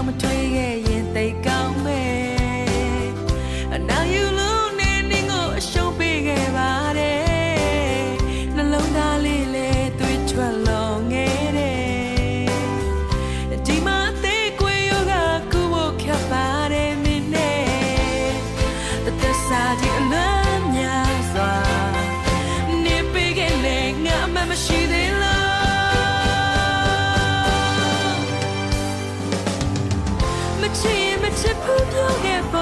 မတွေးခဲ့ရင်သိကောင်းမယ်အနာယူလို့နေနေကိုအရှုံးပေးခဲ့ပါတယ်နှလုံးသားလေးလေသွေးထွက်လောငယ်တယ်ဒီမှာသေးကွေရောကကူဖို့ခက်ပါတယ်မင်းနဲ့တစားကြီးအလန်းများစွာနေပေးခဲ့လေငါမှမရှိသေးလားမချစ်ဘူးပြောခဲ့ပါ